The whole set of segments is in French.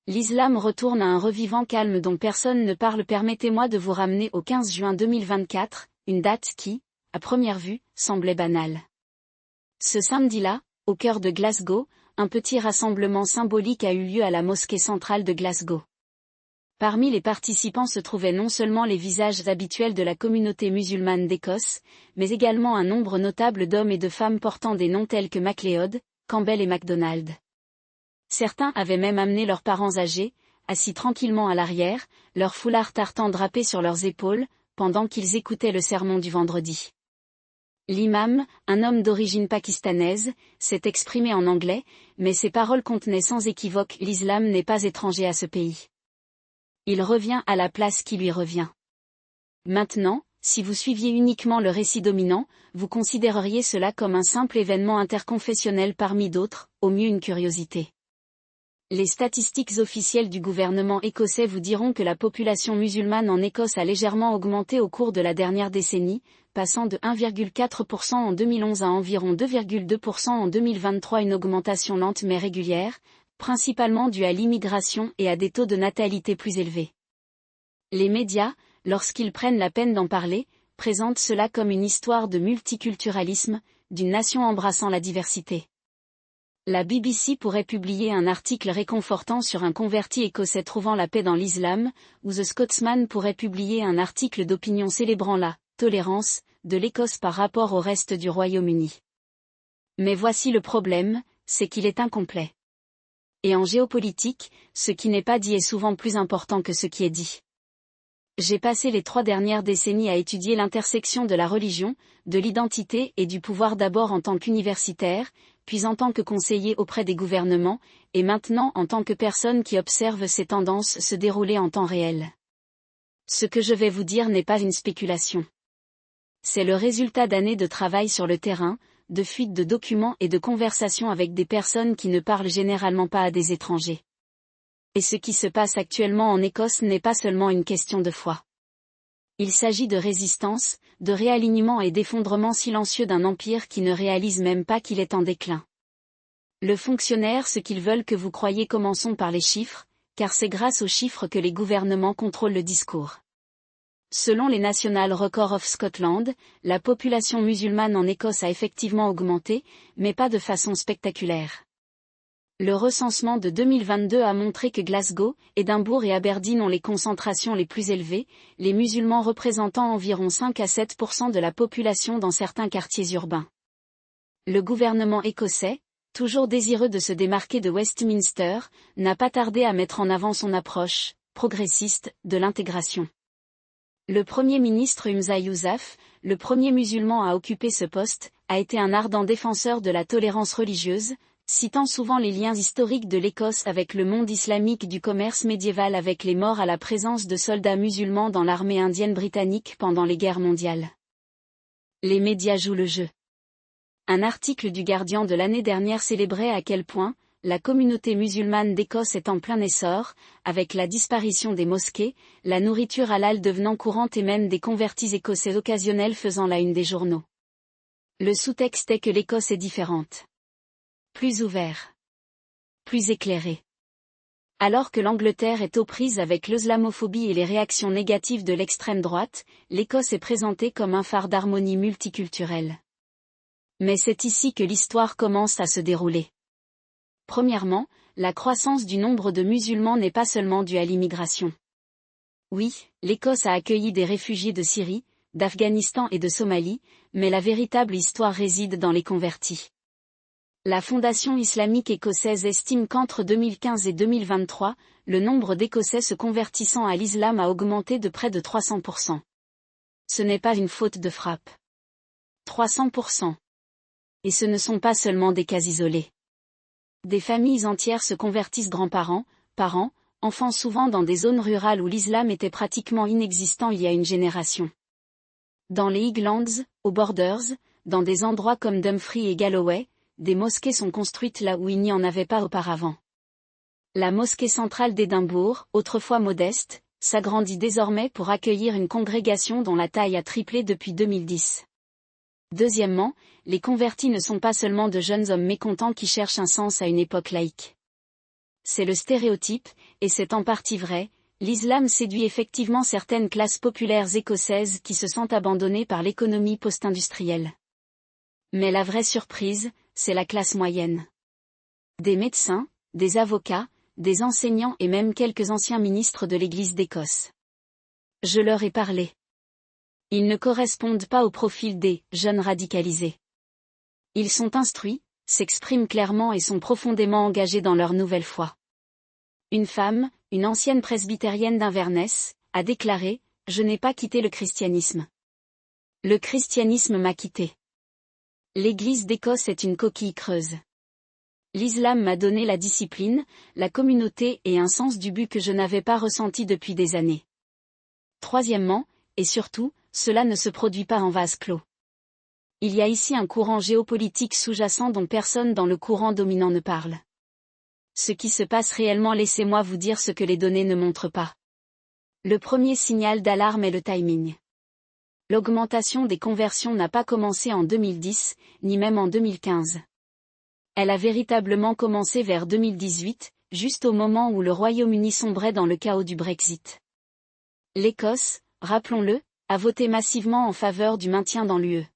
L'islam retourne à un revivant calme dont personne ne parle. Permettez-moi de vous ramener au 15 juin 2024, une date qui, à première vue, semblait banale. Ce samedi-là, au cœur de Glasgow, un petit rassemblement symbolique a eu lieu à la mosquée centrale de Glasgow. Parmi les participants se trouvaient non seulement les visages habituels de la communauté musulmane d'Écosse, mais également un nombre notable d'hommes et de femmes portant des noms tels que MacLeod, Campbell et MacDonald. Certains avaient même amené leurs parents âgés, assis tranquillement à l'arrière, leur foulard tartan drapé sur leurs épaules, pendant qu'ils écoutaient le sermon du vendredi. L'imam, un homme d'origine pakistanaise, s'est exprimé en anglais, mais ses paroles contenaient sans équivoque « L'islam n'est pas étranger à ce pays. Il revient à la place qui lui revient. » Maintenant, si vous suiviez uniquement le récit dominant, vous considéreriez cela comme un simple événement interconfessionnel parmi d'autres, au mieux une curiosité. Les statistiques officielles du gouvernement écossais vous diront que la population musulmane en Écosse a légèrement augmenté au cours de la dernière décennie, passant de 1,4% en 2011 à environ 2,2% en 2023, une augmentation lente mais régulière, principalement due à l'immigration et à des taux de natalité plus élevés. Les médias, lorsqu'ils prennent la peine d'en parler, présentent cela comme une histoire de multiculturalisme, d'une nation embrassant la diversité. La BBC pourrait publier un article réconfortant sur un converti écossais trouvant la paix dans l'islam, ou The Scotsman pourrait publier un article d'opinion célébrant la tolérance de l'Écosse par rapport au reste du Royaume-Uni. Mais voici le problème, c'est qu'il est incomplet. Et en géopolitique, ce qui n'est pas dit est souvent plus important que ce qui est dit. J'ai passé les 3 dernières décennies à étudier l'intersection de la religion, de l'identité et du pouvoir, d'abord en tant qu'universitaire, puis en tant que conseiller auprès des gouvernements, et maintenant en tant que personne qui observe ces tendances se dérouler en temps réel. Ce que je vais vous dire n'est pas une spéculation. C'est le résultat d'années de travail sur le terrain, de fuites de documents et de conversations avec des personnes qui ne parlent généralement pas à des étrangers. Et ce qui se passe actuellement en Écosse n'est pas seulement une question de foi. Il s'agit de résistance, de réalignement et d'effondrement silencieux d'un empire qui ne réalise même pas qu'il est en déclin. Le fonctionnaire, ce qu'ils veulent que vous croyiez, commençons par les chiffres, car c'est grâce aux chiffres que les gouvernements contrôlent le discours. Selon les National Records of Scotland, la population musulmane en Écosse a effectivement augmenté, mais pas de façon spectaculaire. Le recensement de 2022 a montré que Glasgow, Édimbourg et Aberdeen ont les concentrations les plus élevées, les musulmans représentant environ 5 à 7% de la population dans certains quartiers urbains. Le gouvernement écossais, toujours désireux de se démarquer de Westminster, n'a pas tardé à mettre en avant son approche progressiste de l'intégration. Le Premier ministre Humza Yousaf, le premier musulman à occuper ce poste, a été un ardent défenseur de la tolérance religieuse, citant souvent les liens historiques de l'Écosse avec le monde islamique, du commerce médiéval avec les morts à la présence de soldats musulmans dans l'armée indienne britannique pendant les guerres mondiales. Les médias jouent le jeu. Un article du Guardian de l'année dernière célébrait à quel point la communauté musulmane d'Écosse est en plein essor, avec la disparition des mosquées, la nourriture halal devenant courante et même des convertis écossais occasionnels faisant la une des journaux. Le sous-texte est que l'Écosse est différente. Plus ouvert. Plus éclairé. Alors que l'Angleterre est aux prises avec l'islamophobie et les réactions négatives de l'extrême droite, l'Écosse est présentée comme un phare d'harmonie multiculturelle. Mais c'est ici que l'histoire commence à se dérouler. Premièrement, la croissance du nombre de musulmans n'est pas seulement due à l'immigration. Oui, l'Écosse a accueilli des réfugiés de Syrie, d'Afghanistan et de Somalie, mais la véritable histoire réside dans les convertis. La Fondation islamique écossaise estime qu'entre 2015 et 2023, le nombre d'Écossais se convertissant à l'islam a augmenté de près de 300%. Ce n'est pas une faute de frappe. 300%. Et ce ne sont pas seulement des cas isolés. Des familles entières se convertissent, grands-parents, parents, enfants, souvent dans des zones rurales où l'islam était pratiquement inexistant il y a une génération. Dans les Highlands, aux Borders, dans des endroits comme Dumfries et Galloway, des mosquées sont construites là où il n'y en avait pas auparavant. La mosquée centrale d'Édimbourg, autrefois modeste, s'agrandit désormais pour accueillir une congrégation dont la taille a triplé depuis 2010. Deuxièmement, les convertis ne sont pas seulement de jeunes hommes mécontents qui cherchent un sens à une époque laïque. c'est le stéréotype, et c'est en partie vrai, l'islam séduit effectivement certaines classes populaires écossaises qui se sentent abandonnées par l'économie post-industrielle. Mais la vraie surprise, c'est la classe moyenne. Des médecins, des avocats, des enseignants et même quelques anciens ministres de l'Église d'Écosse. Je leur ai parlé. Ils ne correspondent pas au profil des « jeunes radicalisés ». Ils sont instruits, s'expriment clairement et sont profondément engagés dans leur nouvelle foi. Une femme, une ancienne presbytérienne d'Inverness, a déclaré « Je n'ai pas quitté le christianisme. Le christianisme m'a quitté. L'Église d'Écosse est une coquille creuse. L'islam m'a donné la discipline, la communauté et un sens du but que je n'avais pas ressenti depuis des années. Troisièmement, et surtout, cela ne se produit pas en vase clos. Il y a ici un courant géopolitique sous-jacent dont personne dans le courant dominant ne parle. Ce qui se passe réellement, laissez-moi vous dire ce que les données ne montrent pas. Le premier signal d'alarme est le timing. L'augmentation des conversions n'a pas commencé en 2010, ni même en 2015. Elle a véritablement commencé vers 2018, juste au moment où le Royaume-Uni sombrait dans le chaos du Brexit. L'Écosse, rappelons-le, a voté massivement en faveur du maintien dans l'UE.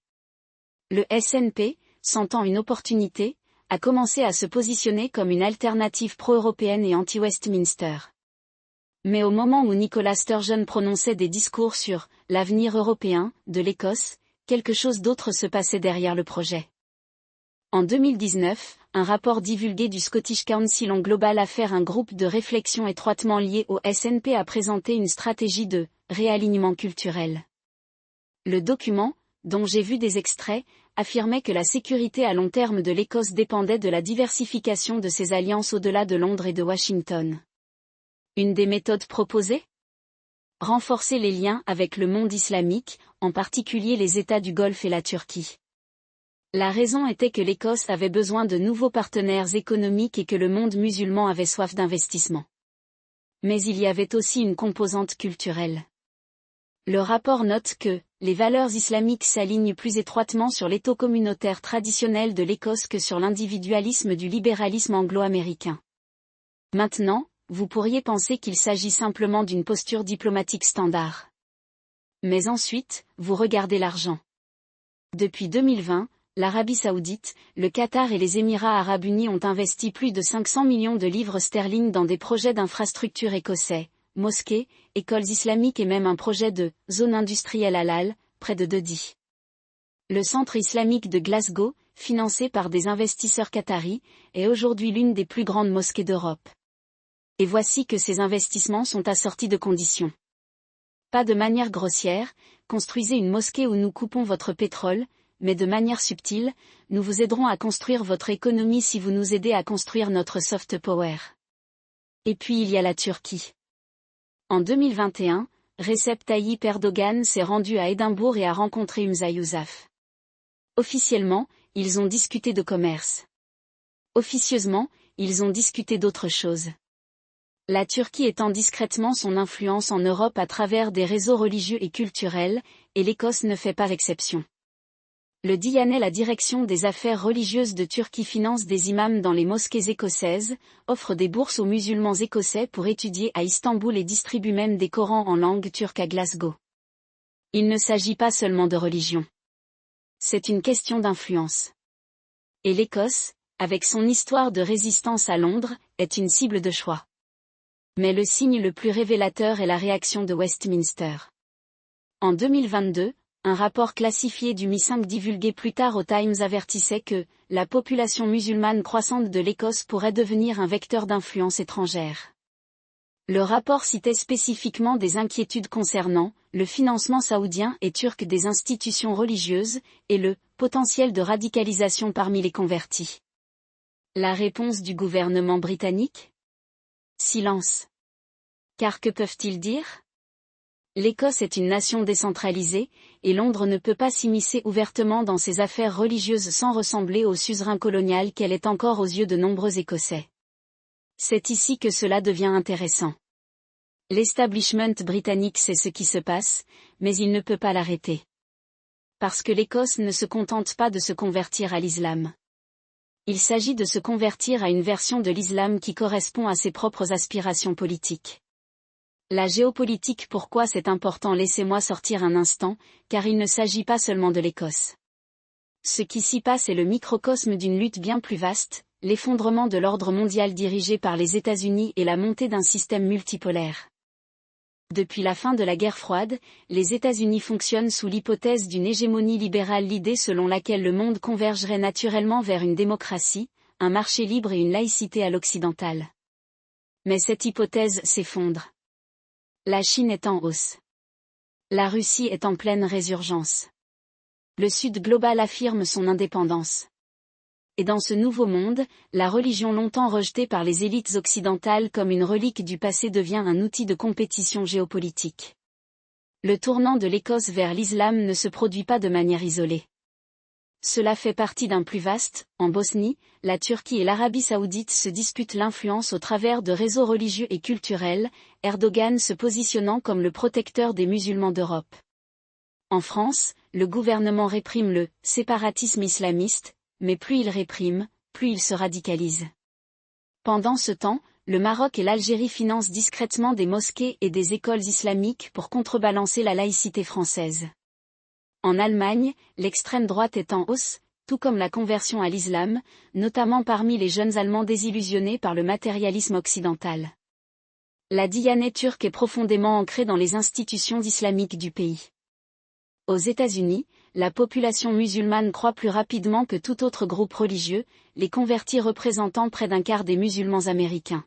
Le SNP, sentant une opportunité, a commencé à se positionner comme une alternative pro-européenne et anti-Westminster. Mais au moment où Nicola Sturgeon prononçait des discours sur « l'avenir européen » de l'Écosse, quelque chose d'autre se passait derrière le projet. En 2019, un rapport divulgué du Scottish Council on Global Affairs, un groupe de réflexion étroitement lié au SNP, a présenté une stratégie de « réalignement culturel ». Le document, dont j'ai vu des extraits, affirmait que la sécurité à long terme de l'Écosse dépendait de la diversification de ses alliances au-delà de Londres et de Washington. Une des méthodes proposées ? Renforcer les liens avec le monde islamique, en particulier les États du Golfe et la Turquie. La raison était que l'Écosse avait besoin de nouveaux partenaires économiques et que le monde musulman avait soif d'investissement. Mais il y avait aussi une composante culturelle. Le rapport note que les valeurs islamiques s'alignent plus étroitement sur l'étau communautaire traditionnel de l'Écosse que sur l'individualisme du libéralisme anglo-américain. Maintenant, vous pourriez penser qu'il s'agit simplement d'une posture diplomatique standard. Mais ensuite, vous regardez l'argent. Depuis 2020, l'Arabie Saoudite, le Qatar et les Émirats Arabes Unis ont investi plus de 500 millions de livres sterling dans des projets d'infrastructures écossais, mosquées, écoles islamiques et même un projet de « zone industrielle halal » près de Dundee. Le centre islamique de Glasgow, financé par des investisseurs qataris, est aujourd'hui l'une des plus grandes mosquées d'Europe. Et voici que ces investissements sont assortis de conditions. Pas de manière grossière, construisez une mosquée où nous coupons votre pétrole, mais de manière subtile, nous vous aiderons à construire votre économie si vous nous aidez à construire notre soft power. Et puis il y a la Turquie. En 2021, Recep Tayyip Erdogan s'est rendu à Édimbourg et a rencontré Humza Yousaf. Officiellement, ils ont discuté de commerce. Officieusement, ils ont discuté d'autre chose. La Turquie étend discrètement son influence en Europe à travers des réseaux religieux et culturels, et l'Écosse ne fait pas l'exception. Le Diyanet, la direction des affaires religieuses de Turquie, finance des imams dans les mosquées écossaises, offre des bourses aux musulmans écossais pour étudier à Istanbul et distribue même des Corans en langue turque à Glasgow. Il ne s'agit pas seulement de religion. C'est une question d'influence. Et l'Écosse, avec son histoire de résistance à Londres, est une cible de choix. Mais le signe le plus révélateur est la réaction de Westminster. En 2022, un rapport classifié du Mi-5 divulgué plus tard au Times avertissait que la population musulmane croissante de l'Écosse pourrait devenir un vecteur d'influence étrangère. Le rapport citait spécifiquement des inquiétudes concernant le financement saoudien et turc des institutions religieuses et le potentiel de radicalisation parmi les convertis. La réponse du gouvernement britannique ? Silence. Car que peuvent-ils dire ? L'Écosse est une nation décentralisée, et Londres ne peut pas s'immiscer ouvertement dans ses affaires religieuses sans ressembler au suzerain colonial qu'elle est encore aux yeux de nombreux Écossais. C'est ici que cela devient intéressant. L'establishment britannique sait ce qui se passe, mais il ne peut pas l'arrêter. Parce que l'Écosse ne se contente pas de se convertir à l'islam. Il s'agit de se convertir à une version de l'islam qui correspond à ses propres aspirations politiques. La géopolitique. Pourquoi c'est important? Laissez-moi sortir un instant, car il ne s'agit pas seulement de l'Écosse. Ce qui s'y passe est le microcosme d'une lutte bien plus vaste, l'effondrement de l'ordre mondial dirigé par les États-Unis et la montée d'un système multipolaire. Depuis la fin de la guerre froide, les États-Unis fonctionnent sous l'hypothèse d'une hégémonie libérale, l'idée selon laquelle le monde convergerait naturellement vers une démocratie, un marché libre et une laïcité à l'occidentale. Mais cette hypothèse s'effondre. La Chine est en hausse. La Russie est en pleine résurgence. Le Sud global affirme son indépendance. Et dans ce nouveau monde, la religion longtemps rejetée par les élites occidentales comme une relique du passé devient un outil de compétition géopolitique. Le tournant de l'Écosse vers l'islam ne se produit pas de manière isolée. Cela fait partie d'un plus vaste. En Bosnie, la Turquie et l'Arabie saoudite se disputent l'influence au travers de réseaux religieux et culturels, Erdogan se positionnant comme le protecteur des musulmans d'Europe. En France, le gouvernement réprime le séparatisme islamiste, mais plus il réprime, plus il se radicalise. Pendant ce temps, le Maroc et l'Algérie financent discrètement des mosquées et des écoles islamiques pour contrebalancer la laïcité française. En Allemagne, l'extrême droite est en hausse, tout comme la conversion à l'islam, notamment parmi les jeunes Allemands désillusionnés par le matérialisme occidental. La diyanée turque est profondément ancrée dans les institutions islamiques du pays. Aux États-Unis, la population musulmane croît plus rapidement que tout autre groupe religieux, les convertis représentant près d'un quart des musulmans américains.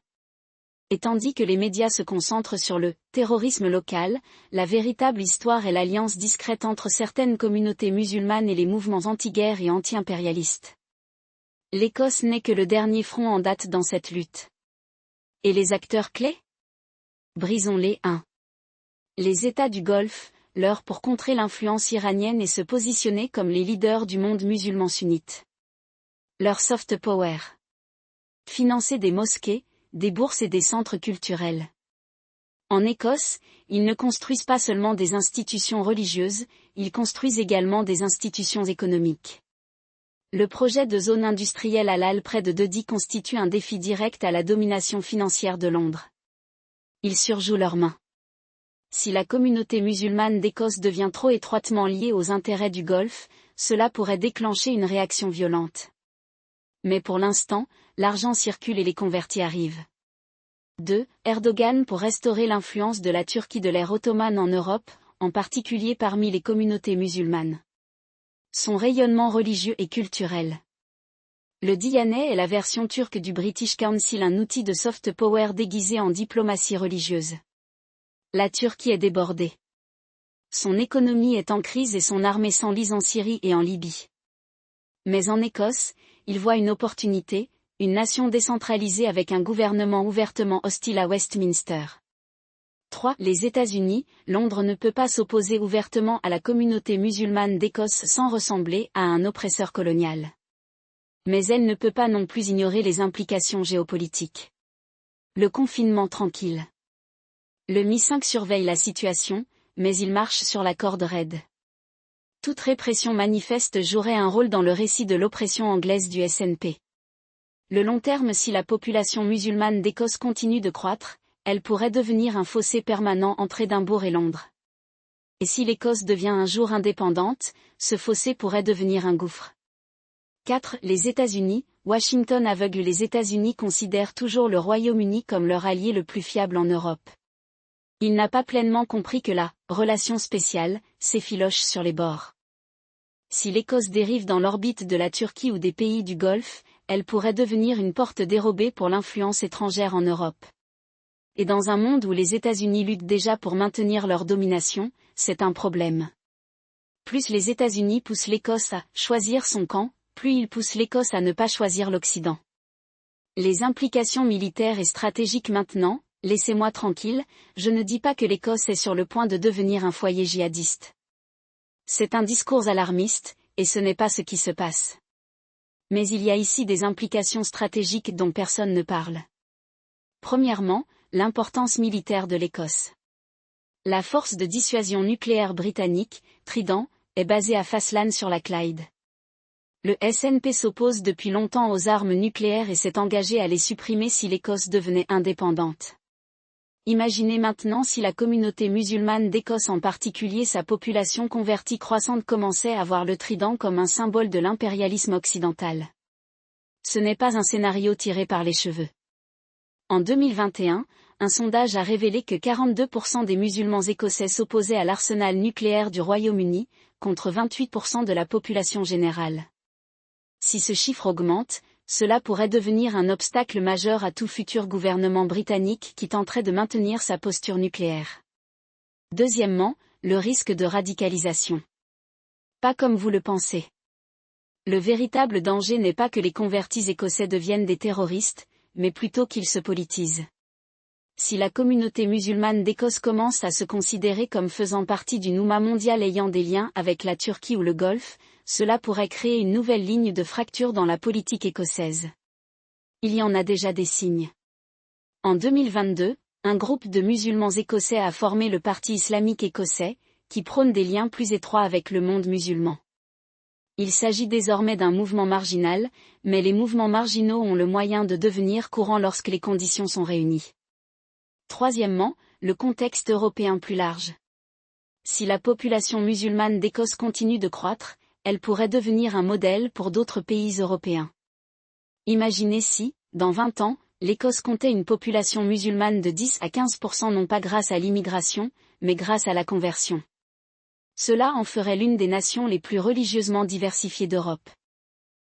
Et tandis que les médias se concentrent sur le terrorisme local, la véritable histoire est l'alliance discrète entre certaines communautés musulmanes et les mouvements anti-guerre et anti-impérialistes. L'Écosse n'est que le dernier front en date dans cette lutte. Et les acteurs clés? Brisons-les. 1. Les États du Golfe, l'heure pour contrer l'influence iranienne et se positionner comme les leaders du monde musulman sunnite. Leur soft power. Financer des mosquées, des bourses et des centres culturels. En Écosse, ils ne construisent pas seulement des institutions religieuses, ils construisent également des institutions économiques. Le projet de zone industrielle halal près de Dundee constitue un défi direct à la domination financière de Londres. Ils surjouent leurs mains. Si la communauté musulmane d'Écosse devient trop étroitement liée aux intérêts du Golfe, cela pourrait déclencher une réaction violente. Mais pour l'instant, l'argent circule et les convertis arrivent. 2. Erdogan pour restaurer l'influence de la Turquie de l'ère ottomane en Europe, en particulier parmi les communautés musulmanes. Son rayonnement religieux et culturel. Le Diyanet est la version turque du British Council, un outil de soft power déguisé en diplomatie religieuse. La Turquie est débordée. Son économie est en crise et son armée s'enlise en Syrie et en Libye. Mais en Écosse, il voit une opportunité, une nation décentralisée avec un gouvernement ouvertement hostile à Westminster. 3. Les États-Unis, Londres ne peut pas s'opposer ouvertement à la communauté musulmane d'Écosse sans ressembler à un oppresseur colonial. Mais elle ne peut pas non plus ignorer les implications géopolitiques. Le confinement tranquille. Le MI5 surveille la situation, mais il marche sur la corde raide. Toute répression manifeste jouerait un rôle dans le récit de l'oppression anglaise du SNP. Le long terme, si la population musulmane d'Écosse continue de croître, elle pourrait devenir un fossé permanent entre Édimbourg et Londres. Et si l'Écosse devient un jour indépendante, ce fossé pourrait devenir un gouffre. 4. Les États-Unis, Washington aveugle. Les États-Unis considèrent toujours le Royaume-Uni comme leur allié le plus fiable en Europe. Il n'a pas pleinement compris que la relation spéciale s'effiloche sur les bords. Si l'Écosse dérive dans l'orbite de la Turquie ou des pays du Golfe, elle pourrait devenir une porte dérobée pour l'influence étrangère en Europe. Et dans un monde où les États-Unis luttent déjà pour maintenir leur domination, c'est un problème. Plus les États-Unis poussent l'Écosse à choisir son camp, plus ils poussent l'Écosse à ne pas choisir l'Occident. Les implications militaires et stratégiques maintenant, laissez-moi tranquille, je ne dis pas que l'Écosse est sur le point de devenir un foyer djihadiste. C'est un discours alarmiste, et ce n'est pas ce qui se passe. Mais il y a ici des implications stratégiques dont personne ne parle. Premièrement, l'importance militaire de l'Écosse. La force de dissuasion nucléaire britannique, Trident, est basée à Faslan sur la Clyde. Le SNP s'oppose depuis longtemps aux armes nucléaires et s'est engagé à les supprimer si l'Écosse devenait indépendante. Imaginez maintenant si la communauté musulmane d'Écosse, en particulier sa population convertie croissante, commençait à voir le trident comme un symbole de l'impérialisme occidental. Ce n'est pas un scénario tiré par les cheveux. En 2021, un sondage a révélé que 42% des musulmans écossais s'opposaient à l'arsenal nucléaire du Royaume-Uni, contre 28% de la population générale. Si ce chiffre augmente, cela pourrait devenir un obstacle majeur à tout futur gouvernement britannique qui tenterait de maintenir sa posture nucléaire. Deuxièmement, le risque de radicalisation. Pas comme vous le pensez. Le véritable danger n'est pas que les convertis écossais deviennent des terroristes, mais plutôt qu'ils se politisent. Si la communauté musulmane d'Écosse commence à se considérer comme faisant partie d'une oumma mondiale ayant des liens avec la Turquie ou le Golfe, cela pourrait créer une nouvelle ligne de fracture dans la politique écossaise. Il y en a déjà des signes. En 2022, un groupe de musulmans écossais a formé le Parti islamique écossais, qui prône des liens plus étroits avec le monde musulman. Il s'agit désormais d'un mouvement marginal, mais les mouvements marginaux ont le moyen de devenir courants lorsque les conditions sont réunies. Troisièmement, le contexte européen plus large. Si la population musulmane d'Écosse continue de croître, elle pourrait devenir un modèle pour d'autres pays européens. Imaginez si, dans 20 ans, l'Écosse comptait une population musulmane de 10 à 15% non pas grâce à l'immigration, mais grâce à la conversion. Cela en ferait l'une des nations les plus religieusement diversifiées d'Europe.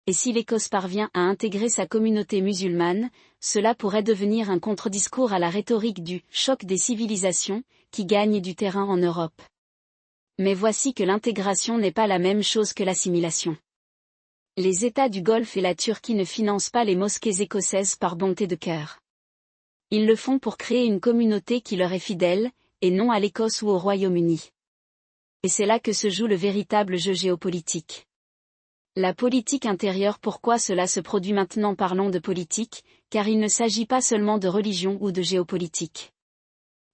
Et si l'Écosse parvient à intégrer sa communauté musulmane, cela pourrait devenir un contre-discours à la rhétorique du « choc des civilisations » qui gagne du terrain en Europe. Mais voici que l'intégration n'est pas la même chose que l'assimilation. Les États du Golfe et la Turquie ne financent pas les mosquées écossaises par bonté de cœur. Ils le font pour créer une communauté qui leur est fidèle, et non à l'Écosse ou au Royaume-Uni. Et c'est là que se joue le véritable jeu géopolitique. La politique intérieure. Pourquoi cela se produit maintenant? Parlons de politique, car il ne s'agit pas seulement de religion ou de géopolitique.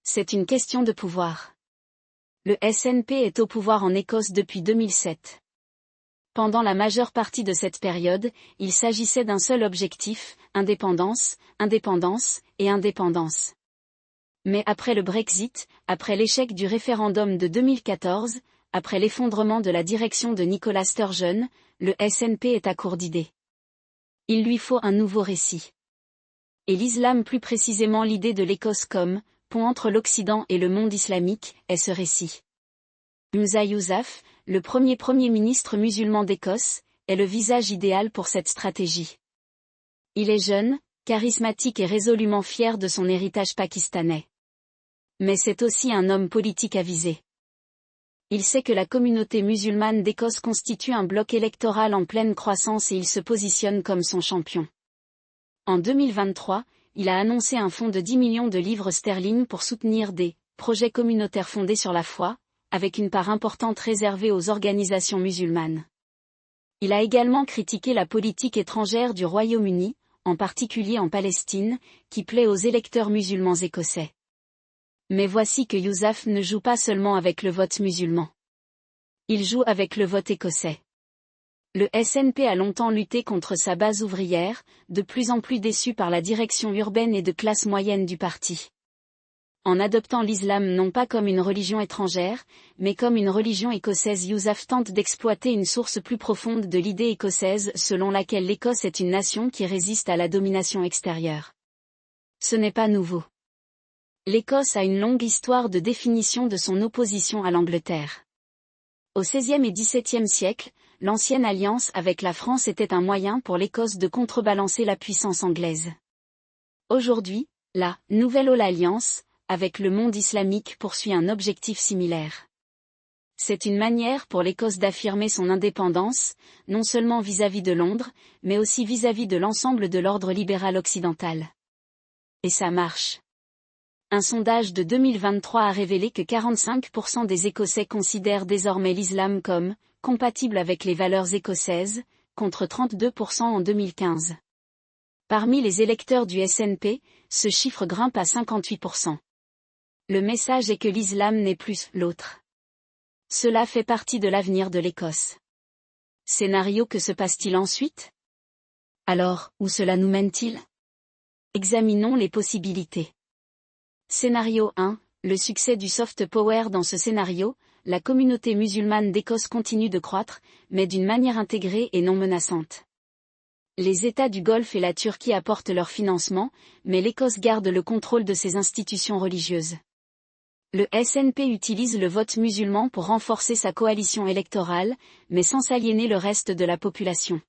C'est une question de pouvoir. Le SNP est au pouvoir en Écosse depuis 2007. Pendant la majeure partie de cette période, il s'agissait d'un seul objectif, indépendance, indépendance et indépendance. Mais après le Brexit, après l'échec du référendum de 2014, après l'effondrement de la direction de Nicola Sturgeon, le SNP est à court d'idées. Il lui faut un nouveau récit. Et l'islam, plus précisément l'idée de l'Écosse comme pont entre l'Occident et le monde islamique, est ce récit. Humza Yousaf, le premier ministre musulman d'Écosse, est le visage idéal pour cette stratégie. Il est jeune, charismatique et résolument fier de son héritage pakistanais. Mais c'est aussi un homme politique avisé. Il sait que la communauté musulmane d'Écosse constitue un bloc électoral en pleine croissance et il se positionne comme son champion. En 2023, il a annoncé un fonds de 10 millions de livres sterling pour soutenir des projets communautaires fondés sur la foi, avec une part importante réservée aux organisations musulmanes. Il a également critiqué la politique étrangère du Royaume-Uni, en particulier en Palestine, qui plaît aux électeurs musulmans écossais. Mais voici que Yousaf ne joue pas seulement avec le vote musulman. Il joue avec le vote écossais. Le SNP a longtemps lutté contre sa base ouvrière, de plus en plus déçue par la direction urbaine et de classe moyenne du parti. En adoptant l'islam non pas comme une religion étrangère, mais comme une religion écossaise, Yousaf tente d'exploiter une source plus profonde de l'idée écossaise selon laquelle l'Écosse est une nation qui résiste à la domination extérieure. Ce n'est pas nouveau. L'Écosse a une longue histoire de définition de son opposition à l'Angleterre. Au XVIe et XVIIe siècle, l'ancienne alliance avec la France était un moyen pour l'Écosse de contrebalancer la puissance anglaise. Aujourd'hui, la « Nouvelle Alliance » avec le monde islamique poursuit un objectif similaire. C'est une manière pour l'Écosse d'affirmer son indépendance, non seulement vis-à-vis de Londres, mais aussi vis-à-vis de l'ensemble de l'ordre libéral occidental. Et ça marche. Un sondage de 2023 a révélé que 45% des Écossais considèrent désormais l'islam comme compatible avec les valeurs écossaises, contre 32% en 2015. Parmi les électeurs du SNP, ce chiffre grimpe à 58%. Le message est que l'islam n'est plus l'autre. Cela fait partie de l'avenir de l'Écosse. Scénario: que se passe-t-il ensuite? Alors, où cela nous mène-t-il? Examinons les possibilités. Scénario 1, le succès du soft power. Dans ce scénario, la communauté musulmane d'Écosse continue de croître, mais d'une manière intégrée et non menaçante. Les États du Golfe et la Turquie apportent leur financement, mais l'Écosse garde le contrôle de ses institutions religieuses. Le SNP utilise le vote musulman pour renforcer sa coalition électorale, mais sans s'aliéner le reste de la population.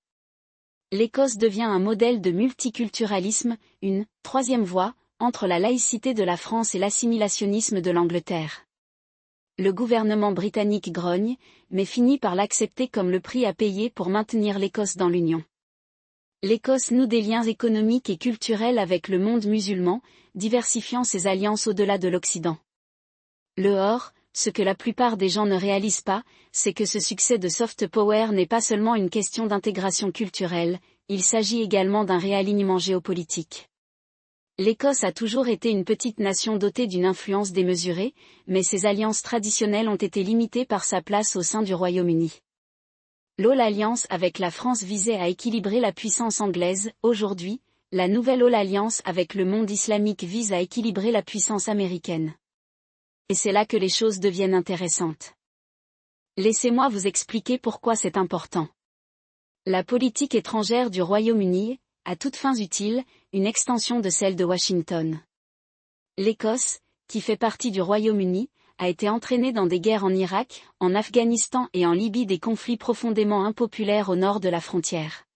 L'Écosse devient un modèle de multiculturalisme, une « troisième voie », entre la laïcité de la France et l'assimilationnisme de l'Angleterre. Le gouvernement britannique grogne, mais finit par l'accepter comme le prix à payer pour maintenir l'Écosse dans l'Union. L'Écosse noue des liens économiques et culturels avec le monde musulman, diversifiant ses alliances au-delà de l'Occident. Ce que la plupart des gens ne réalisent pas, c'est que ce succès de soft power n'est pas seulement une question d'intégration culturelle, il s'agit également d'un réalignement géopolitique. L'Écosse a toujours été une petite nation dotée d'une influence démesurée, mais ses alliances traditionnelles ont été limitées par sa place au sein du Royaume-Uni. L'All-Alliance avec la France visait à équilibrer la puissance anglaise. Aujourd'hui, la nouvelle All-Alliance avec le monde islamique vise à équilibrer la puissance américaine. Et c'est là que les choses deviennent intéressantes. Laissez-moi vous expliquer pourquoi c'est important. La politique étrangère du Royaume-Uni, à toutes fins utiles, une extension de celle de Washington. L'Écosse, qui fait partie du Royaume-Uni, a été entraînée dans des guerres en Irak, en Afghanistan et en Libye, des conflits profondément impopulaires au nord de la frontière.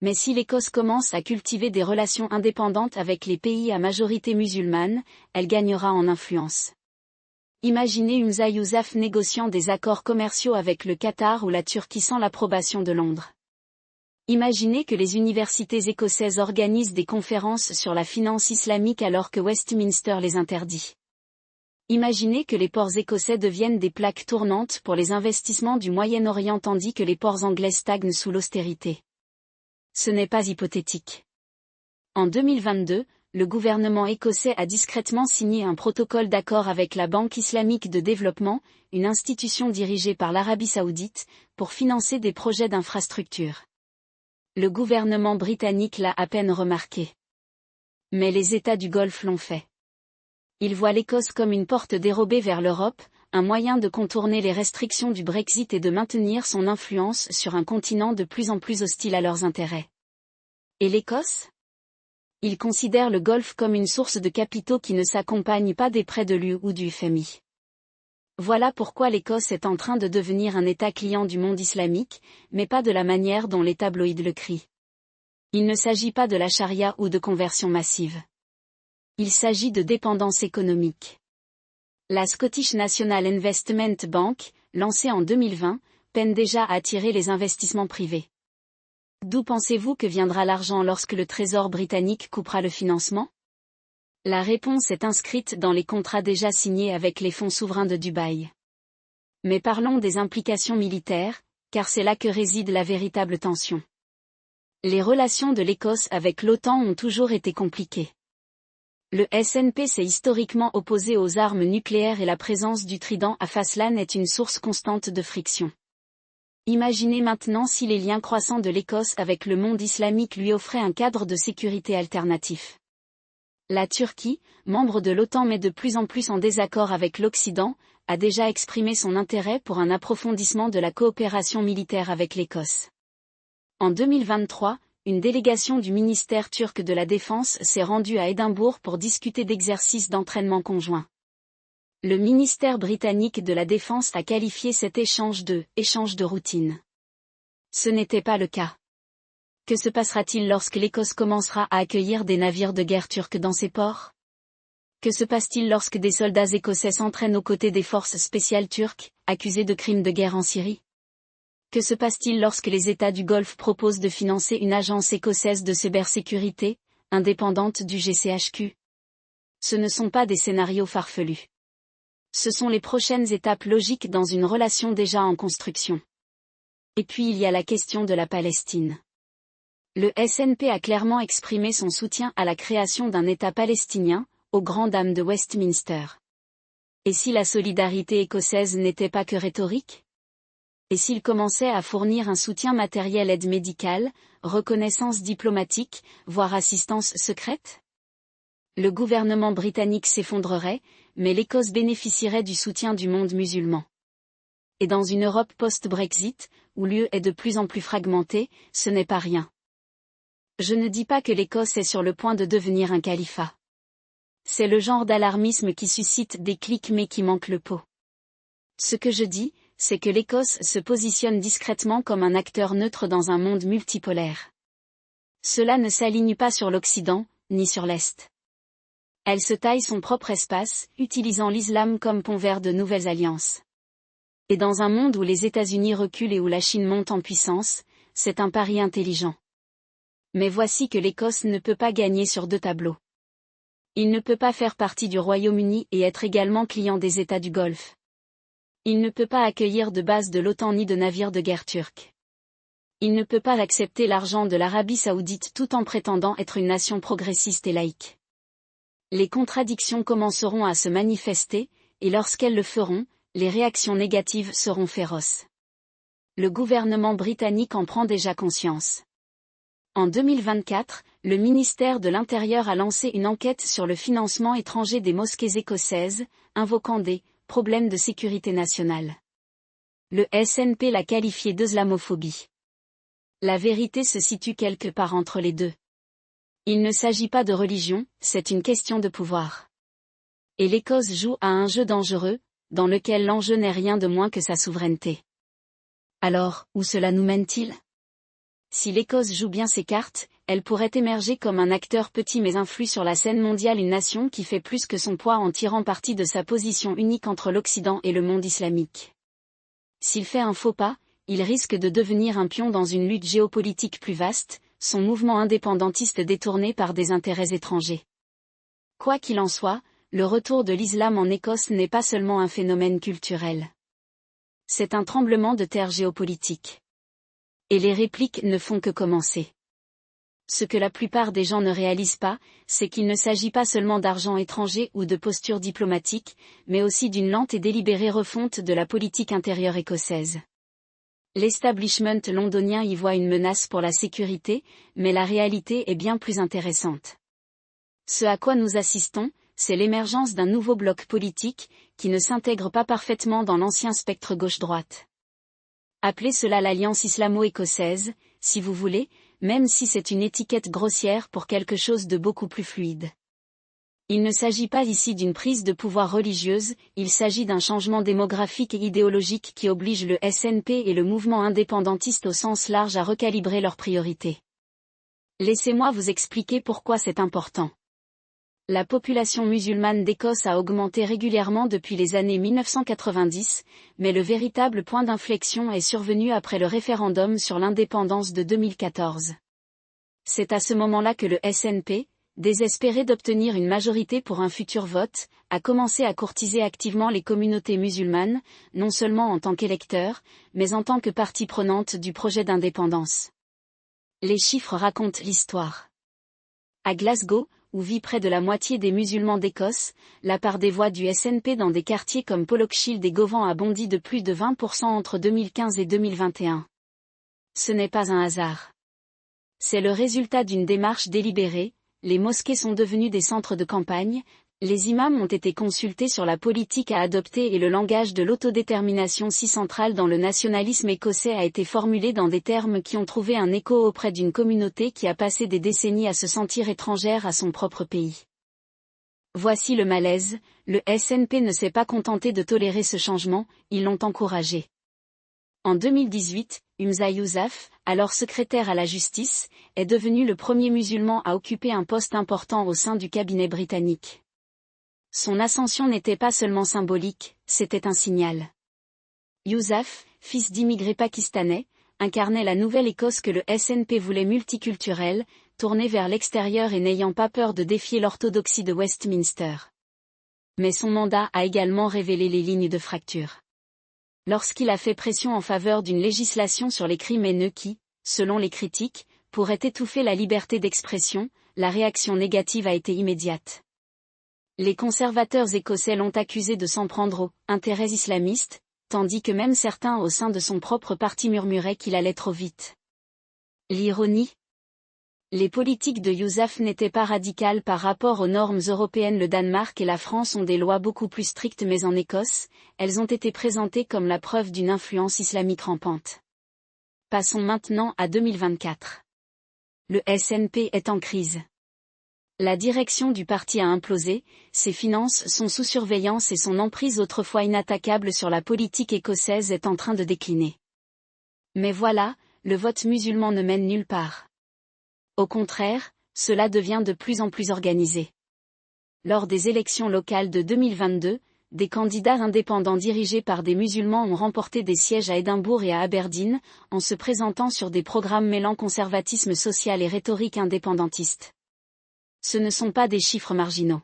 Mais si l'Écosse commence à cultiver des relations indépendantes avec les pays à majorité musulmane, elle gagnera en influence. Imaginez Humza Yousaf négociant des accords commerciaux avec le Qatar ou la Turquie sans l'approbation de Londres. Imaginez que les universités écossaises organisent des conférences sur la finance islamique alors que Westminster les interdit. Imaginez que les ports écossais deviennent des plaques tournantes pour les investissements du Moyen-Orient tandis que les ports anglais stagnent sous l'austérité. Ce n'est pas hypothétique. En 2022, le gouvernement écossais a discrètement signé un protocole d'accord avec la Banque islamique de développement, une institution dirigée par l'Arabie saoudite, pour financer des projets d'infrastructure. Le gouvernement britannique l'a à peine remarqué. Mais les États du Golfe l'ont fait. Ils voient l'Écosse comme une porte dérobée vers l'Europe, un moyen de contourner les restrictions du Brexit et de maintenir son influence sur un continent de plus en plus hostile à leurs intérêts. Et l'Écosse ? Ils considèrent le Golfe comme une source de capitaux qui ne s'accompagne pas des prêts de l'UE ou du FMI. Voilà pourquoi l'Écosse est en train de devenir un État client du monde islamique, mais pas de la manière dont les tabloïds le crient. Il ne s'agit pas de la charia ou de conversion massive. Il s'agit de dépendance économique. La Scottish National Investment Bank, lancée en 2020, peine déjà à attirer les investissements privés. D'où pensez-vous que viendra l'argent lorsque le Trésor britannique coupera le financement? La réponse est inscrite dans les contrats déjà signés avec les fonds souverains de Dubaï. Mais parlons des implications militaires, car c'est là que réside la véritable tension. Les relations de l'Écosse avec l'OTAN ont toujours été compliquées. Le SNP s'est historiquement opposé aux armes nucléaires et la présence du Trident à Faslan est une source constante de friction. Imaginez maintenant si les liens croissants de l'Écosse avec le monde islamique lui offraient un cadre de sécurité alternatif. La Turquie, membre de l'OTAN mais de plus en plus en désaccord avec l'Occident, a déjà exprimé son intérêt pour un approfondissement de la coopération militaire avec l'Écosse. En 2023, une délégation du ministère turc de la Défense s'est rendue à Édimbourg pour discuter d'exercices d'entraînement conjoints. Le ministère britannique de la Défense a qualifié cet échange de « échange de routine ». Ce n'était pas le cas. Que se passera-t-il lorsque l'Écosse commencera à accueillir des navires de guerre turcs dans ses ports? Que se passe-t-il lorsque des soldats écossais s'entraînent aux côtés des forces spéciales turques, accusées de crimes de guerre en Syrie? Que se passe-t-il lorsque les États du Golfe proposent de financer une agence écossaise de cybersécurité, indépendante du GCHQ? Ce ne sont pas des scénarios farfelus. Ce sont les prochaines étapes logiques dans une relation déjà en construction. Et puis il y a la question de la Palestine. Le SNP a clairement exprimé son soutien à la création d'un État palestinien, aux grandes dames de Westminster. Et si la solidarité écossaise n'était pas que rhétorique? Et s'il commençait à fournir un soutien matériel, aide médicale, reconnaissance diplomatique, voire assistance secrète? Le gouvernement britannique s'effondrerait, mais l'Écosse bénéficierait du soutien du monde musulman. Et dans une Europe post-Brexit, où l'UE est de plus en plus fragmentée, ce n'est pas rien. Je ne dis pas que l'Écosse est sur le point de devenir un califat. C'est le genre d'alarmisme qui suscite des clics mais qui manque le pot. Ce que je dis, c'est que l'Écosse se positionne discrètement comme un acteur neutre dans un monde multipolaire. Cela ne s'aligne pas sur l'Occident, ni sur l'Est. Elle se taille son propre espace, utilisant l'islam comme pont vers de nouvelles alliances. Et dans un monde où les États-Unis reculent et où la Chine monte en puissance, c'est un pari intelligent. Mais voici que l'Écosse ne peut pas gagner sur deux tableaux. Il ne peut pas faire partie du Royaume-Uni et être également client des États du Golfe. Il ne peut pas accueillir de bases de l'OTAN ni de navires de guerre turcs. Il ne peut pas accepter l'argent de l'Arabie saoudite tout en prétendant être une nation progressiste et laïque. Les contradictions commenceront à se manifester, et lorsqu'elles le feront, les réactions négatives seront féroces. Le gouvernement britannique en prend déjà conscience. En 2024, le ministère de l'Intérieur a lancé une enquête sur le financement étranger des mosquées écossaises, invoquant des problèmes de sécurité nationale. Le SNP l'a qualifié d'islamophobie. La vérité se situe quelque part entre les deux. Il ne s'agit pas de religion, c'est une question de pouvoir. Et l'Écosse joue à un jeu dangereux, dans lequel l'enjeu n'est rien de moins que sa souveraineté. Alors, où cela nous mène-t-il? Si l'Écosse joue bien ses cartes, elle pourrait émerger comme un acteur petit mais influe sur la scène mondiale, une nation qui fait plus que son poids en tirant parti de sa position unique entre l'Occident et le monde islamique. S'il fait un faux pas, il risque de devenir un pion dans une lutte géopolitique plus vaste, son mouvement indépendantiste détourné par des intérêts étrangers. Quoi qu'il en soit, le retour de l'islam en Écosse n'est pas seulement un phénomène culturel. C'est un tremblement de terre géopolitique. Et les répliques ne font que commencer. Ce que la plupart des gens ne réalisent pas, c'est qu'il ne s'agit pas seulement d'argent étranger ou de posture diplomatique, mais aussi d'une lente et délibérée refonte de la politique intérieure écossaise. L'establishment londonien y voit une menace pour la sécurité, mais la réalité est bien plus intéressante. Ce à quoi nous assistons, c'est l'émergence d'un nouveau bloc politique, qui ne s'intègre pas parfaitement dans l'ancien spectre gauche-droite. Appelez cela l'alliance islamo-écossaise, si vous voulez, même si c'est une étiquette grossière pour quelque chose de beaucoup plus fluide. Il ne s'agit pas ici d'une prise de pouvoir religieuse, il s'agit d'un changement démographique et idéologique qui oblige le SNP et le mouvement indépendantiste au sens large à recalibrer leurs priorités. Laissez-moi vous expliquer pourquoi c'est important. La population musulmane d'Écosse a augmenté régulièrement depuis les années 1990, mais le véritable point d'inflexion est survenu après le référendum sur l'indépendance de 2014. C'est à ce moment-là que le SNP, désespéré d'obtenir une majorité pour un futur vote, a commencé à courtiser activement les communautés musulmanes, non seulement en tant qu'électeurs, mais en tant que partie prenante du projet d'indépendance. Les chiffres racontent l'histoire. À Glasgow, où vit près de la moitié des musulmans d'Écosse, la part des voix du SNP dans des quartiers comme Pollokshield et Govan a bondi de plus de 20% entre 2015 et 2021. Ce n'est pas un hasard. C'est le résultat d'une démarche délibérée, les mosquées sont devenues des centres de campagne, les imams ont été consultés sur la politique à adopter et le langage de l'autodétermination si central dans le nationalisme écossais a été formulé dans des termes qui ont trouvé un écho auprès d'une communauté qui a passé des décennies à se sentir étrangère à son propre pays. Voici le malaise, le SNP ne s'est pas contenté de tolérer ce changement, ils l'ont encouragé. En 2018, Humza Yousaf, alors secrétaire à la justice, est devenu le premier musulman à occuper un poste important au sein du cabinet britannique. Son ascension n'était pas seulement symbolique, c'était un signal. Yousaf, fils d'immigrés pakistanais, incarnait la nouvelle Écosse que le SNP voulait multiculturelle, tournée vers l'extérieur et n'ayant pas peur de défier l'orthodoxie de Westminster. Mais son mandat a également révélé les lignes de fracture. Lorsqu'il a fait pression en faveur d'une législation sur les crimes haineux qui, selon les critiques, pourrait étouffer la liberté d'expression, la réaction négative a été immédiate. Les conservateurs écossais l'ont accusé de s'en prendre aux intérêts islamistes, tandis que même certains au sein de son propre parti murmuraient qu'il allait trop vite. L'ironie ? Les politiques de Yousaf n'étaient pas radicales par rapport aux normes européennes. Le Danemark et la France ont des lois beaucoup plus strictes, mais en Écosse, elles ont été présentées comme la preuve d'une influence islamique rampante. Passons maintenant à 2024. Le SNP est en crise. La direction du parti a implosé, ses finances sont sous surveillance et son emprise autrefois inattaquable sur la politique écossaise est en train de décliner. Mais voilà, le vote musulman ne mène nulle part. Au contraire, cela devient de plus en plus organisé. Lors des élections locales de 2022, des candidats indépendants dirigés par des musulmans ont remporté des sièges à Édimbourg et à Aberdeen, en se présentant sur des programmes mêlant conservatisme social et rhétorique indépendantiste. Ce ne sont pas des chiffres marginaux.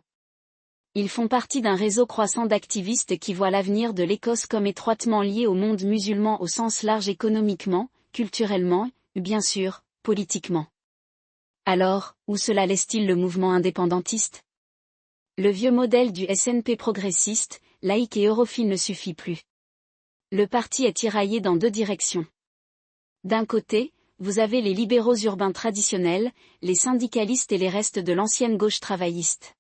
Ils font partie d'un réseau croissant d'activistes qui voient l'avenir de l'Écosse comme étroitement lié au monde musulman au sens large économiquement, culturellement, bien sûr, politiquement. Alors, où cela laisse-t-il le mouvement indépendantiste ? Le vieux modèle du SNP progressiste, laïque et europhile ne suffit plus. Le parti est tiraillé dans deux directions. D'un côté, vous avez les libéraux urbains traditionnels, les syndicalistes et les restes de l'ancienne gauche travailliste.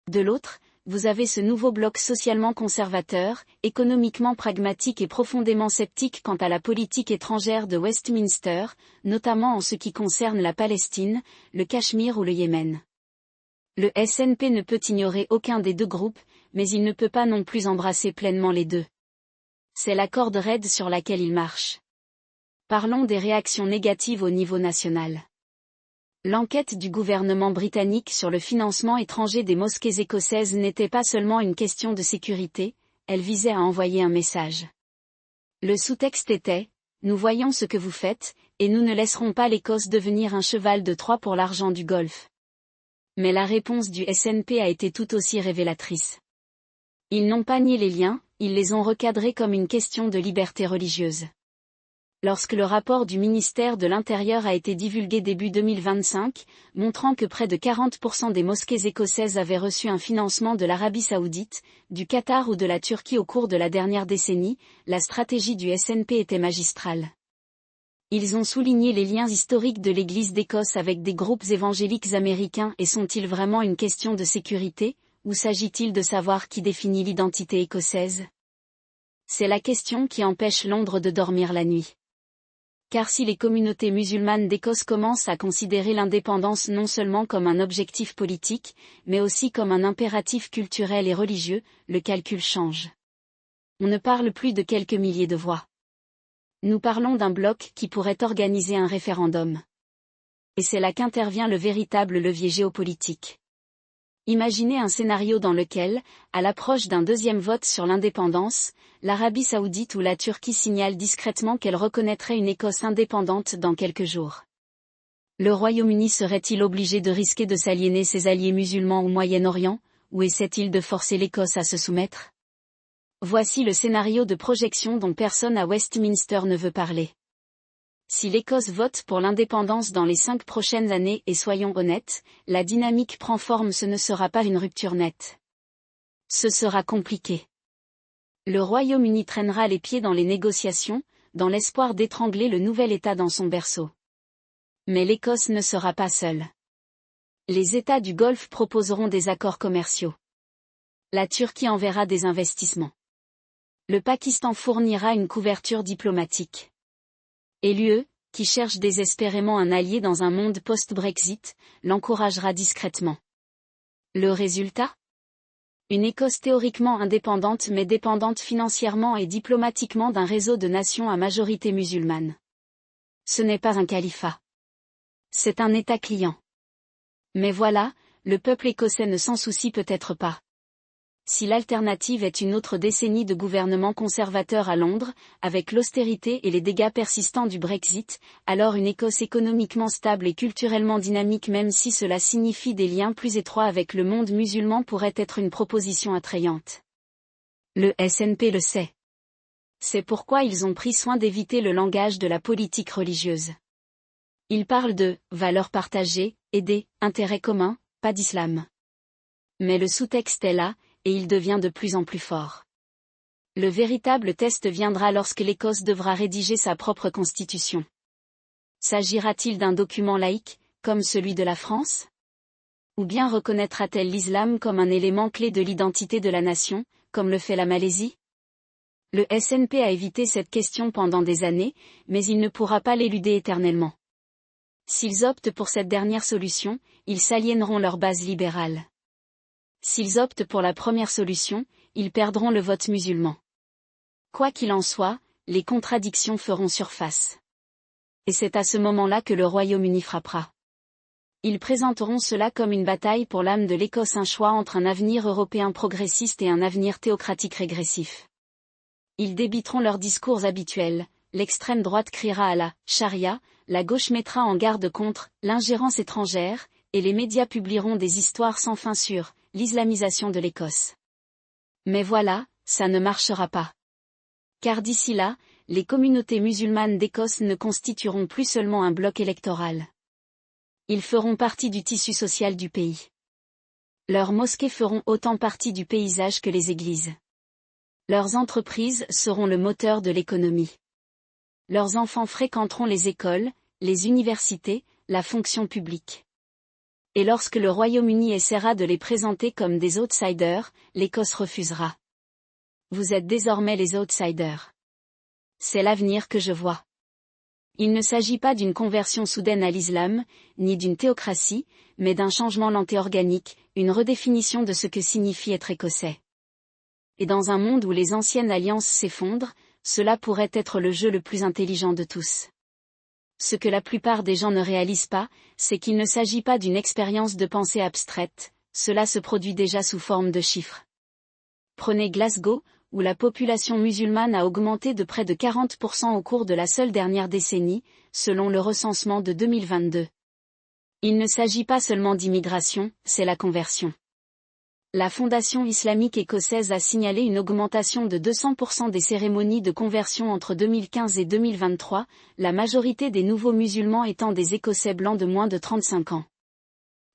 De l'autre, vous avez ce nouveau bloc socialement conservateur, économiquement pragmatique et profondément sceptique quant à la politique étrangère de Westminster, notamment en ce qui concerne la Palestine, le Cachemire ou le Yémen. Le SNP ne peut ignorer aucun des deux groupes, mais il ne peut pas non plus embrasser pleinement les deux. C'est la corde raide sur laquelle il marche. Parlons des réactions négatives au niveau national. L'enquête du gouvernement britannique sur le financement étranger des mosquées écossaises n'était pas seulement une question de sécurité, elle visait à envoyer un message. Le sous-texte était « Nous voyons ce que vous faites, et nous ne laisserons pas l'Écosse devenir un cheval de Troie pour l'argent du Golfe. » Mais la réponse du SNP a été tout aussi révélatrice. Ils n'ont pas nié les liens, ils les ont recadrés comme une question de liberté religieuse. Lorsque le rapport du ministère de l'Intérieur a été divulgué début 2025, montrant que près de 40% des mosquées écossaises avaient reçu un financement de l'Arabie Saoudite, du Qatar ou de la Turquie au cours de la dernière décennie, la stratégie du SNP était magistrale. Ils ont souligné les liens historiques de l'Église d'Écosse avec des groupes évangéliques américains. Et sont-ils vraiment une question de sécurité, ou s'agit-il de savoir qui définit l'identité écossaise ? C'est la question qui empêche Londres de dormir la nuit. Car si les communautés musulmanes d'Écosse commencent à considérer l'indépendance non seulement comme un objectif politique, mais aussi comme un impératif culturel et religieux, le calcul change. On ne parle plus de quelques milliers de voix. Nous parlons d'un bloc qui pourrait organiser un référendum. Et c'est là qu'intervient le véritable levier géopolitique. Imaginez un scénario dans lequel, à l'approche d'un deuxième vote sur l'indépendance, l'Arabie Saoudite ou la Turquie signalent discrètement qu'elle reconnaîtrait une Écosse indépendante dans quelques jours. Le Royaume-Uni serait-il obligé de risquer de s'aliéner ses alliés musulmans au Moyen-Orient, ou essaie-t-il de forcer l'Écosse à se soumettre ? Voici le scénario de projection dont personne à Westminster ne veut parler. Si l'Écosse vote pour l'indépendance dans les 5 prochaines années et soyons honnêtes, la dynamique prend forme, ce ne sera pas une rupture nette. Ce sera compliqué. Le Royaume-Uni traînera les pieds dans les négociations, dans l'espoir d'étrangler le nouvel État dans son berceau. Mais l'Écosse ne sera pas seule. Les États du Golfe proposeront des accords commerciaux. La Turquie enverra des investissements. Le Pakistan fournira une couverture diplomatique. Et l'UE, qui cherche désespérément un allié dans un monde post-Brexit, l'encouragera discrètement. Le résultat ? Une Écosse théoriquement indépendante mais dépendante financièrement et diplomatiquement d'un réseau de nations à majorité musulmane. Ce n'est pas un califat. C'est un État client. Mais voilà, le peuple écossais ne s'en soucie peut-être pas. Si l'alternative est une autre décennie de gouvernement conservateur à Londres, avec l'austérité et les dégâts persistants du Brexit, alors une Écosse économiquement stable et culturellement dynamique, même si cela signifie des liens plus étroits avec le monde musulman, pourrait être une proposition attrayante. Le SNP le sait. C'est pourquoi ils ont pris soin d'éviter le langage de la politique religieuse. Ils parlent de « valeurs partagées » et des « intérêts communs », pas d'islam. Mais le sous-texte est là, et il devient de plus en plus fort. Le véritable test viendra lorsque l'Écosse devra rédiger sa propre constitution. S'agira-t-il d'un document laïque, comme celui de la France? Ou bien reconnaîtra-t-elle l'islam comme un élément clé de l'identité de la nation, comme le fait la Malaisie? Le SNP a évité cette question pendant des années, mais il ne pourra pas l'éluder éternellement. S'ils optent pour cette dernière solution, ils s'aliéneront leur base libérale. S'ils optent pour la première solution, ils perdront le vote musulman. Quoi qu'il en soit, les contradictions feront surface. Et c'est à ce moment-là que le Royaume-Uni frappera. Ils présenteront cela comme une bataille pour l'âme de l'Écosse, un choix entre un avenir européen progressiste et un avenir théocratique régressif. Ils débiteront leurs discours habituels, l'extrême droite criera à la « charia », la gauche mettra en garde contre « l'ingérence étrangère », et les médias publieront des histoires sans fin sur « l'islamisation de l'Écosse ». Mais voilà, ça ne marchera pas. Car d'ici là, les communautés musulmanes d'Écosse ne constitueront plus seulement un bloc électoral. Ils feront partie du tissu social du pays. Leurs mosquées feront autant partie du paysage que les églises. Leurs entreprises seront le moteur de l'économie. Leurs enfants fréquenteront les écoles, les universités, la fonction publique. Et lorsque le Royaume-Uni essaiera de les présenter comme des outsiders, l'Écosse refusera. Vous êtes désormais les outsiders. C'est l'avenir que je vois. Il ne s'agit pas d'une conversion soudaine à l'islam, ni d'une théocratie, mais d'un changement organique, une redéfinition de ce que signifie être écossais. Et dans un monde où les anciennes alliances s'effondrent, cela pourrait être le jeu le plus intelligent de tous. Ce que la plupart des gens ne réalisent pas, c'est qu'il ne s'agit pas d'une expérience de pensée abstraite, cela se produit déjà sous forme de chiffres. Prenez Glasgow, où la population musulmane a augmenté de près de 40% au cours de la seule dernière décennie, selon le recensement de 2022. Il ne s'agit pas seulement d'immigration, c'est la conversion. La Fondation islamique écossaise a signalé une augmentation de 200% des cérémonies de conversion entre 2015 et 2023, la majorité des nouveaux musulmans étant des Écossais blancs de moins de 35 ans.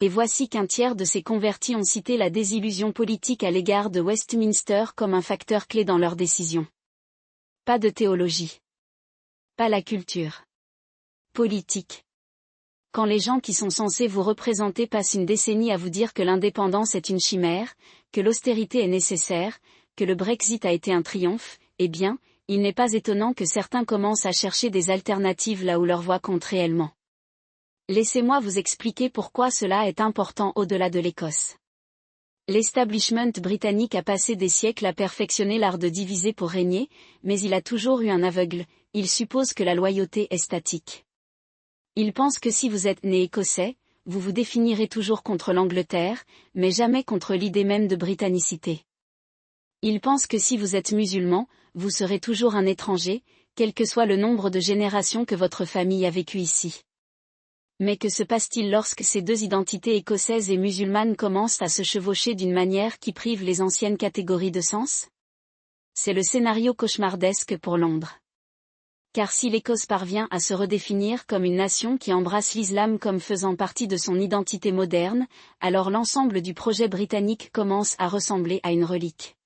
Et voici qu'un tiers de ces convertis ont cité la désillusion politique à l'égard de Westminster comme un facteur clé dans leurs décisions. Pas de théologie. Pas la culture. Politique. Quand les gens qui sont censés vous représenter passent une décennie à vous dire que l'indépendance est une chimère, que l'austérité est nécessaire, que le Brexit a été un triomphe, eh bien, il n'est pas étonnant que certains commencent à chercher des alternatives là où leur voix compte réellement. Laissez-moi vous expliquer pourquoi cela est important au-delà de l'Écosse. L'establishment britannique a passé des siècles à perfectionner l'art de diviser pour régner, mais il a toujours eu un aveugle, il suppose que la loyauté est statique. Il pense que si vous êtes né écossais, vous vous définirez toujours contre l'Angleterre, mais jamais contre l'idée même de britannicité. Il pense que si vous êtes musulman, vous serez toujours un étranger, quel que soit le nombre de générations que votre famille a vécu ici. Mais que se passe-t-il lorsque ces deux identités écossaises et musulmanes commencent à se chevaucher d'une manière qui prive les anciennes catégories de sens? C'est le scénario cauchemardesque pour Londres. Car si l'Écosse parvient à se redéfinir comme une nation qui embrasse l'islam comme faisant partie de son identité moderne, alors l'ensemble du projet britannique commence à ressembler à une relique.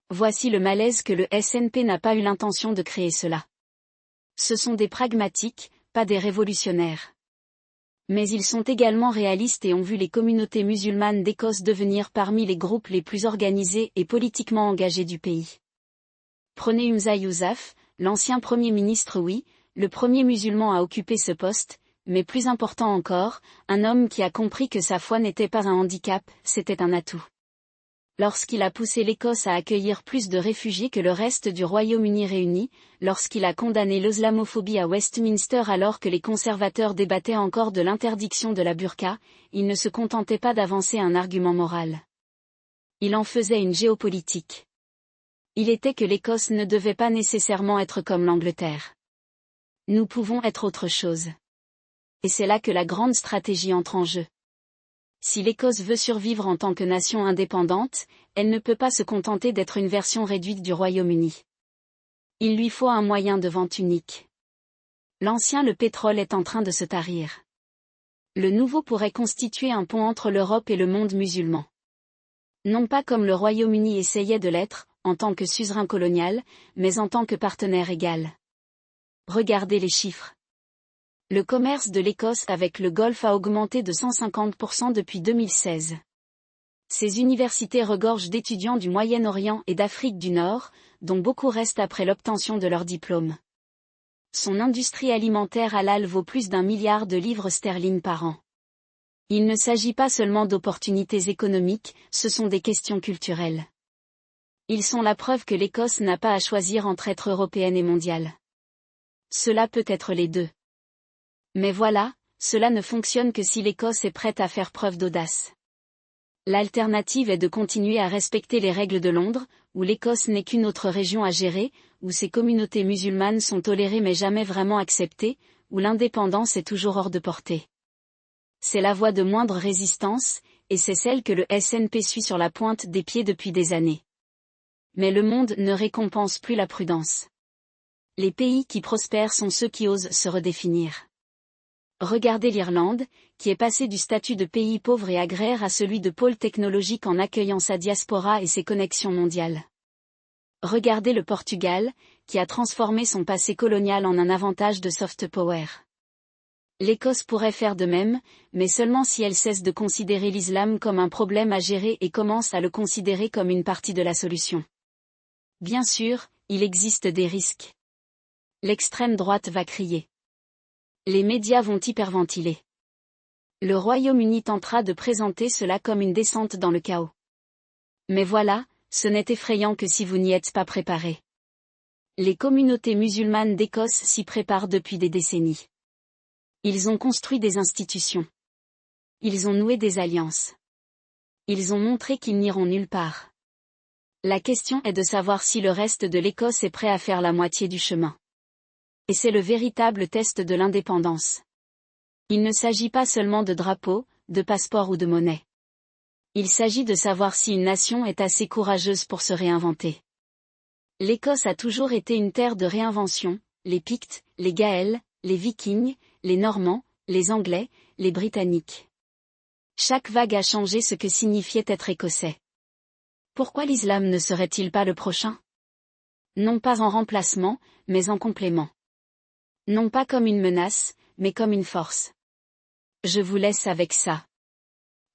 Voici le malaise que le SNP n'a pas eu l'intention de créer cela. Ce sont des pragmatiques, pas des révolutionnaires. Mais ils sont également réalistes et ont vu les communautés musulmanes d'Écosse devenir parmi les groupes les plus organisés et politiquement engagés du pays. Prenez Humza Yousaf, l'ancien Premier ministre, oui, le premier musulman à occuper ce poste, mais plus important encore, un homme qui a compris que sa foi n'était pas un handicap, c'était un atout. Lorsqu'il a poussé l'Écosse à accueillir plus de réfugiés que le reste du Royaume-Uni réuni, lorsqu'il a condamné l'islamophobie à Westminster alors que les conservateurs débattaient encore de l'interdiction de la burqa, il ne se contentait pas d'avancer un argument moral. Il en faisait une géopolitique. Il était que l'Écosse ne devait pas nécessairement être comme l'Angleterre. Nous pouvons être autre chose. Et c'est là que la grande stratégie entre en jeu. Si l'Écosse veut survivre en tant que nation indépendante, elle ne peut pas se contenter d'être une version réduite du Royaume-Uni. Il lui faut un moyen de vente unique. L'ancien, le pétrole, est en train de se tarir. Le nouveau pourrait constituer un pont entre l'Europe et le monde musulman. Non pas comme le Royaume-Uni essayait de l'être, en tant que suzerain colonial, mais en tant que partenaire égal. Regardez les chiffres. Le commerce de l'Écosse avec le Golfe a augmenté de 150% depuis 2016. Ces universités regorgent d'étudiants du Moyen-Orient et d'Afrique du Nord, dont beaucoup restent après l'obtention de leur diplôme. Son industrie alimentaire halal vaut plus d'1 milliard de livres sterling par an. Il ne s'agit pas seulement d'opportunités économiques, ce sont des questions culturelles. Ils sont la preuve que l'Écosse n'a pas à choisir entre être européenne et mondiale. Cela peut être les deux. Mais voilà, cela ne fonctionne que si l'Écosse est prête à faire preuve d'audace. L'alternative est de continuer à respecter les règles de Londres, où l'Écosse n'est qu'une autre région à gérer, où ces communautés musulmanes sont tolérées mais jamais vraiment acceptées, où l'indépendance est toujours hors de portée. C'est la voie de moindre résistance, et c'est celle que le SNP suit sur la pointe des pieds depuis des années. Mais le monde ne récompense plus la prudence. Les pays qui prospèrent sont ceux qui osent se redéfinir. Regardez l'Irlande, qui est passée du statut de pays pauvre et agraire à celui de pôle technologique en accueillant sa diaspora et ses connexions mondiales. Regardez le Portugal, qui a transformé son passé colonial en un avantage de soft power. L'Écosse pourrait faire de même, mais seulement si elle cesse de considérer l'islam comme un problème à gérer et commence à le considérer comme une partie de la solution. Bien sûr, il existe des risques. L'extrême droite va crier. Les médias vont hyperventiler. Le Royaume-Uni tentera de présenter cela comme une descente dans le chaos. Mais voilà, ce n'est effrayant que si vous n'y êtes pas préparé. Les communautés musulmanes d'Écosse s'y préparent depuis des décennies. Ils ont construit des institutions. Ils ont noué des alliances. Ils ont montré qu'ils n'iront nulle part. La question est de savoir si le reste de l'Écosse est prêt à faire la moitié du chemin. Et c'est le véritable test de l'indépendance. Il ne s'agit pas seulement de drapeaux, de passeports ou de monnaie. Il s'agit de savoir si une nation est assez courageuse pour se réinventer. L'Écosse a toujours été une terre de réinvention, les Pictes, les Gaëls, les Vikings, les Normands, les Anglais, les Britanniques. Chaque vague a changé ce que signifiait être écossais. Pourquoi l'islam ne serait-il pas le prochain? Non pas en remplacement, mais en complément. Non pas comme une menace, mais comme une force. Je vous laisse avec ça.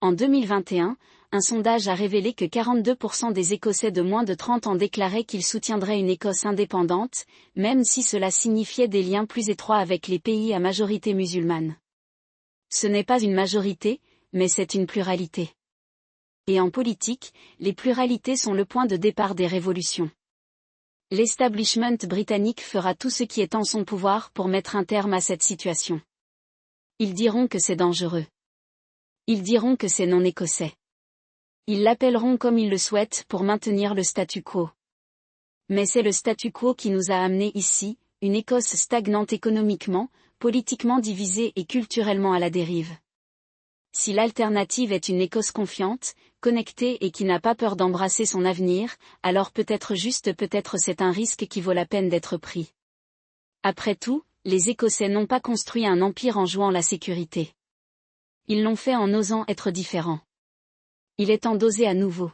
En 2021, un sondage a révélé que 42% des Écossais de moins de 30 ans déclaraient qu'ils soutiendraient une Écosse indépendante, même si cela signifiait des liens plus étroits avec les pays à majorité musulmane. Ce n'est pas une majorité, mais c'est une pluralité. Et en politique, les pluralités sont le point de départ des révolutions. L'establishment britannique fera tout ce qui est en son pouvoir pour mettre un terme à cette situation. Ils diront que c'est dangereux. Ils diront que c'est non écossais. Ils l'appelleront comme ils le souhaitent pour maintenir le statu quo. Mais c'est le statu quo qui nous a amenés ici, une Écosse stagnante économiquement, politiquement divisée et culturellement à la dérive. Si l'alternative est une Écosse confiante, connectée et qui n'a pas peur d'embrasser son avenir, alors peut-être c'est un risque qui vaut la peine d'être pris. Après tout, les Écossais n'ont pas construit un empire en jouant la sécurité. Ils l'ont fait en osant être différents. Il est temps d'oser à nouveau.